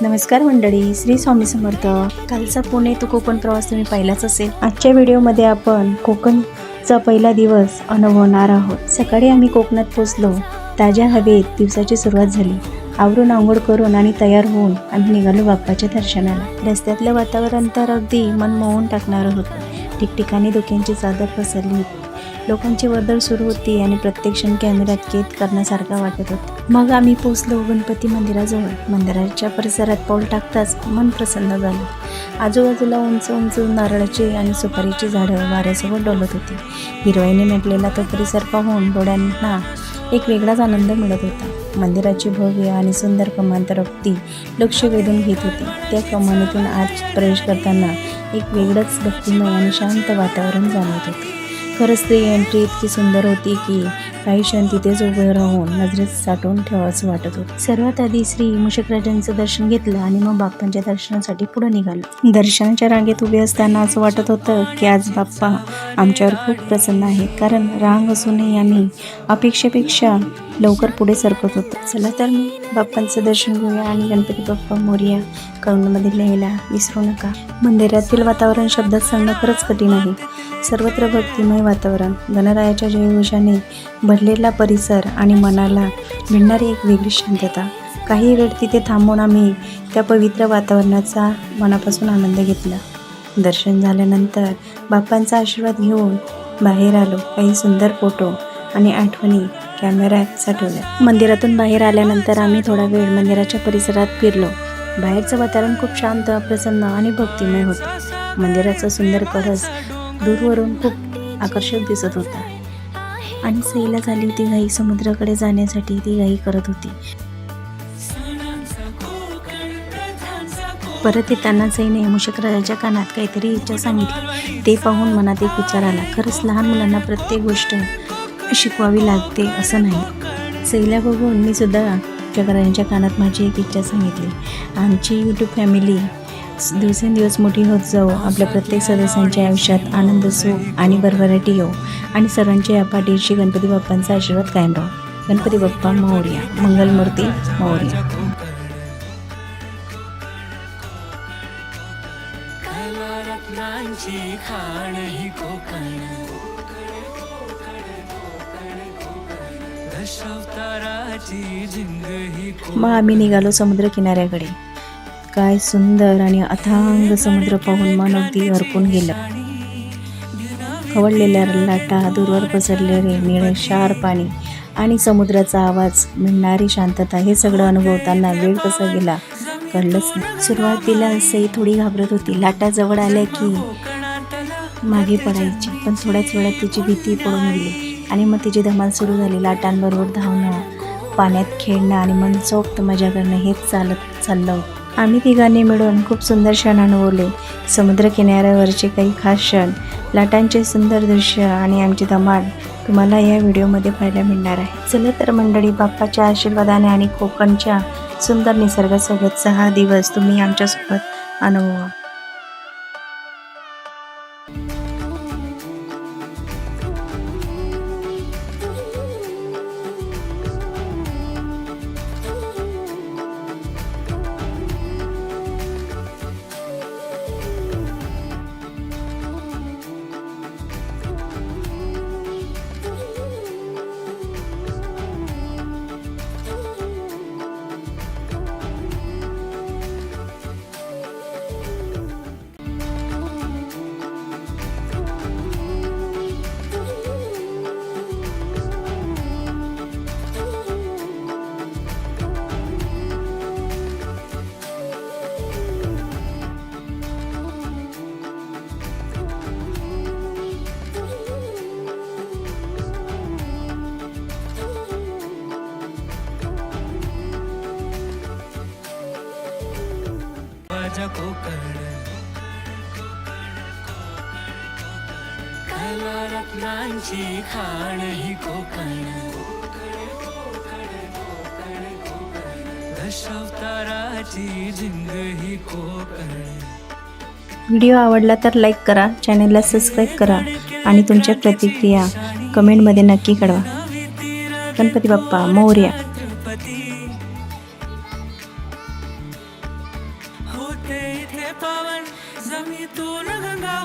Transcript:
नमस्कार मंडळी, श्री स्वामी समर्थ. कालचा पुणे तो कोकण प्रवास तुम्ही पाहिलाच असेल. आजच्या व्हिडिओमध्ये आपण कोकणचा पहिला दिवस अनुभवणार आहोत. सकाळी आम्ही कोकणात पोचलो. ताज्या हवेत दिवसाची सुरुवात झाली. आवरून आंघोळ करून आणि तयार होऊन आम्ही निघालो बाप्पाच्या दर्शनाला. रस्त्यातलं वातावरण तर अगदी मन मोहून टाकणारं होतं. ठिकठिकाणी धुक्यांची चादर पसरली होती. लोकांची वर्दळ सुरू होती आणि प्रत्येक क्षण कॅमेऱ्यात कैद करण्यासारखा वाटत होता. मग आम्ही पोचलो गणपती मंदिराजवळ. मंदिराच्या परिसरात पाऊल टाकताच मन प्रसन्न झालं. आजूबाजूला उंच उंच नारळाची आणि सुपारीची झाडं वाऱ्यासोबत डोलत होती. हिरवाईने नटलेला तो परिसर पाहून डोळ्यांना एक वेगळाच आनंद मिळत होता. मंदिराची भव्य आणि सुंदर कमान तर अगदी लक्ष वेधून घेत होती. त्या कमानीतून आत प्रवेश करताना एक वेगळंच भक्तिमय आणि शांत वातावरण जाणवत होतं. खरंच ती एंट्री इतकी सुंदर होती की काही क्षण तिथेच उभे राहून नजरेत साठवून ठेवावंसं वाटत होतं. सर्वात आधी श्री मूषकराजांचं दर्शन घेतलं आणि मग बाप्पांच्या दर्शनासाठी पुढे निघालो. दर्शनाच्या रांगेत उभे असताना असं वाटत होतं की आज बाप्पा आमच्यावर खूप प्रसन्न आहेत, कारण रांग असूनही आम्ही अपेक्षेपेक्षा लवकर पुढे सरकत होतो. चला तर मी बाप्पांचं दर्शन घेऊया आणि गणपती बाप्पा मोरया कौंडमध्ये लिहायला विसरू नका. मंदिरातील वातावरण शब्दात सांगणं खरंच कठीण आहे. सर्वत्र भक्तिमय वातावरण, गणरायाच्या जयघोषाने भरलेला परिसर आणि मनाला भिडणारी एक वेगळी शांतता. काही वेळ तिथे थांबून आम्ही त्या पवित्र वातावरणाचा मनापासून आनंद घेतला. दर्शन झाल्यानंतर बाप्पांचा आशीर्वाद घेऊन बाहेर आलो. काही सुंदर फोटो आणि आठवणी कॅमेऱ्यात साठवल्या. मंदिरातून बाहेर आल्यानंतर आम्ही थोडा वेळ मंदिराच्या परिसरात फिरलो. बाहेरचं वातावरण खूप शांत, प्रसन्न आणि भक्तिमय होतं. मंदिराचा सुंदर कळस दूरवरून खूप आकर्षक दिसत होता आणि सईला झाली होती घाई. समुद्राकडे जाण्यासाठी ती घाई करत होती. परत येताना सईने मूषकराजाच्या कानात काहीतरी इच्छा सांगितली. ते पाहून मनात एक विचार आला. खरंच लहान मुलांना प्रत्येक गोष्ट शिकवावी लागते असं नाही. सईला बघून मी सुद्धा मूषकराजांच्या कानात माझी एक इच्छा सांगितली. आमची यूट्यूब फॅमिली दिवसेंदिवस मोठी होत जाऊ. आपल्या प्रत्येक सदस्यांच्या आयुष्यात आनंद, सुख आणि भरभराटी येऊ आणि सर्वांच्या पाठीशी गणपती बाप्पांचा आशीर्वाद कायम राहो. गणपती बाप्पा मोरया, मंगलमूर्ती मोरया. मग आम्ही निघालो समुद्र किनाऱ्याकडे. काय सुंदर आणि अथांग समुद्र पाहून मन अगदी हरपून गेलं. खवळलेल्या लाटा, दूरवर पसरलेले निळेशार पाणी आणि समुद्राचा आवाज, मिळणारी शांतता, हे सगळं अनुभवताना वेळ कसा गेला कळलंच नाही. सुरुवातीला सई थोडी घाबरत होती. लाटा जवळ आल्या की मागे पडायची, पण थोड्याच वेळात तिची भीती पळून गेली आणि मग तिची धमाल सुरू झाली. लाटांबरोबर धावणं, पाण्यात खेळणं आणि मनसोक्त मजा करणं हेच चाललं होतं. आम्ही तिघांनी मिळून खूप सुंदर क्षण अनुभवले. समुद्र किनाऱ्यावरचे काही खास क्षण, लाटांचे सुंदर दृश्य आणि आमची धमाल तुम्हाला या व्हिडिओमध्ये पाहायला मिळणार आहे. चला तर मंडळी, बाप्पाच्या आशीर्वादाने आणि कोकणच्या सुंदर निसर्गासोबतचा हा दिवस तुम्ही आमच्यासोबत अनुभवा. कोकण कला रत्नांची खाण ही कोकण, दशावताराची झिंग ही कोकण. व्हिडिओ आवडला तर लाईक करा, चॅनलला सबस्क्राईब करा आणि तुमच्या प्रतिक्रिया कमेंटमध्ये नक्की कळवा. गणपती बाप्पा मोरया. वाहते इथे पावन जमीतून गंगा